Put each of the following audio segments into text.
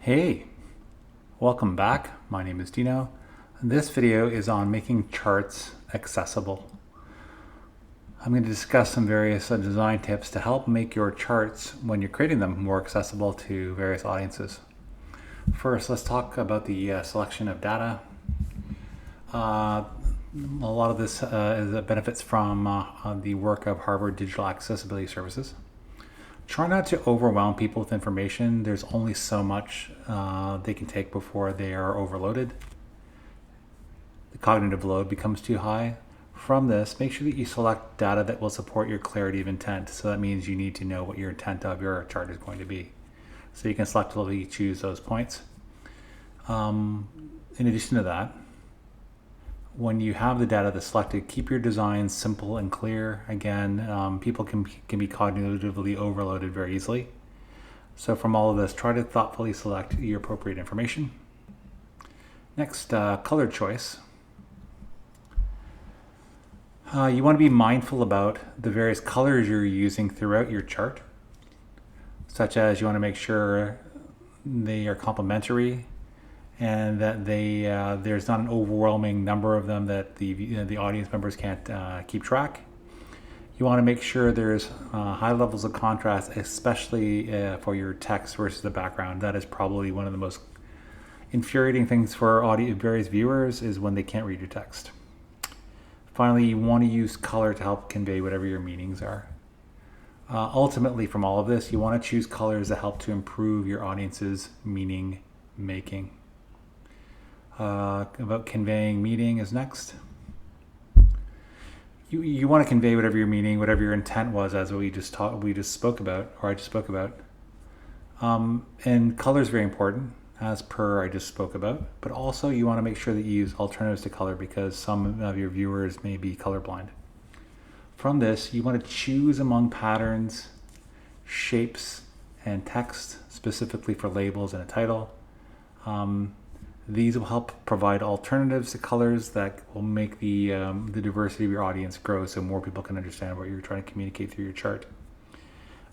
Hey, welcome back. My name is Dino. This video is on making charts accessible. I'm going to discuss some various design tips to help make your charts, when you're creating them, more accessible to various audiences. First, let's talk about the selection of data. A lot of this benefits from the work of Harvard Digital Accessibility Services. Try not to overwhelm people with information. There's only so much they can take before they are overloaded. The cognitive load becomes too high. From this, make sure that you select data that will support your clarity of intent. So that means you need to know what your intent of your chart is going to be. So you can selectively choose those points. In addition to that, when you have the data that's selected, keep your designs simple and clear. Again, people can be cognitively overloaded very easily. So from all of this, try to thoughtfully select your appropriate information. Next, color choice. You want to be mindful about the various colors you're using throughout your chart, such as you want to make sure they are complementary and that there's not an overwhelming number of them that the audience members can't keep track. You want to make sure there's high levels of contrast, especially for your text versus the background. That is probably one of the most infuriating things for various viewers, is when they can't read your text. Finally, you want to use color to help convey whatever your meanings are. Ultimately, from all of this, you want to choose colors that help to improve your audience's meaning making. About conveying meaning is next. You want to convey whatever your meaning, whatever your intent was, as I just spoke about. And color is very important, as per I just spoke about. But also, you want to make sure that you use alternatives to color, because some of your viewers may be colorblind. From this, you want to choose among patterns, shapes, and text, specifically for labels and a title. These will help provide alternatives to colors that will make the diversity of your audience grow, so more people can understand what you're trying to communicate through your chart.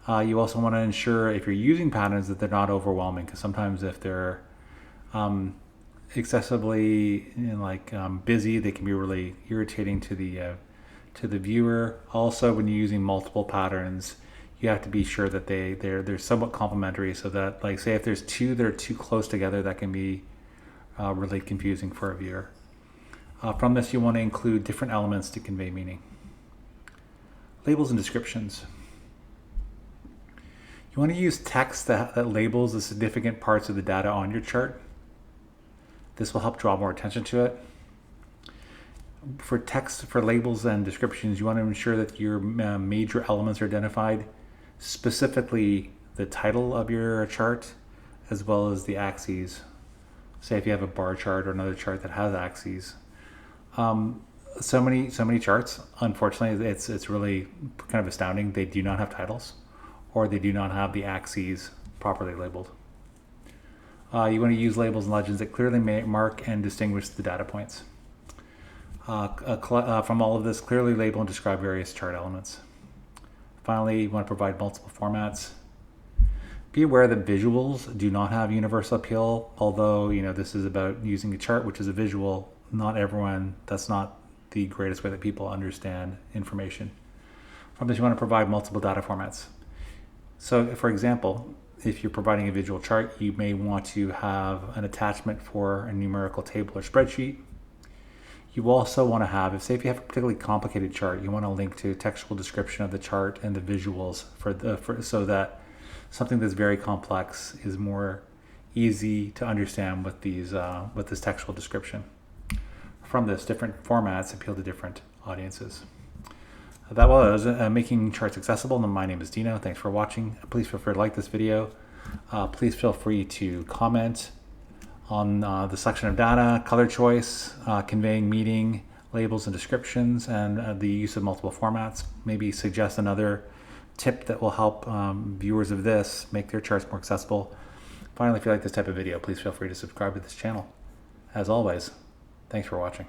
You also want to ensure, if you're using patterns, that they're not overwhelming, because sometimes if they're excessively busy, they can be really irritating to the viewer. Also, when you're using multiple patterns, you have to be sure that they're somewhat complementary, so that, like, say if there's two that are too close together, that can be really confusing for a viewer. From this, you want to include different elements to convey meaning. Labels and descriptions. You want to use text that labels the significant parts of the data on your chart. This will help draw more attention to it. For text, for labels and descriptions, you want to ensure that your major elements are identified, specifically the title of your chart, as well as the axes. Say if you have a bar chart or another chart that has axes. So many charts, unfortunately, it's really kind of astounding. They do not have titles, or they do not have the axes properly labeled. You want to use labels and legends that clearly mark and distinguish the data points. From all of this, clearly label and describe various chart elements. Finally, you want to provide multiple formats. Be aware that visuals do not have universal appeal, although this is about using a chart, which is a visual. Not everyone, that's not the greatest way that people understand information. From this, you want to provide multiple data formats. So, for example, if you're providing a visual chart, you may want to have an attachment for a numerical table or spreadsheet. You also want to have, if you have a particularly complicated chart, you want to link to a textual description of the chart and the visuals so that something that's very complex is more easy to understand with this textual description. From this, different formats appeal to different audiences. That was making charts accessible. My name is Dino. Thanks for watching. Please feel free to like this video. Please feel free to comment on the selection of data, color choice, conveying meaning, labels and descriptions, and the use of multiple formats. Maybe suggest another tip that will help viewers of this make their charts more accessible. Finally, if you like this type of video, please feel free to subscribe to this channel. As always, thanks for watching.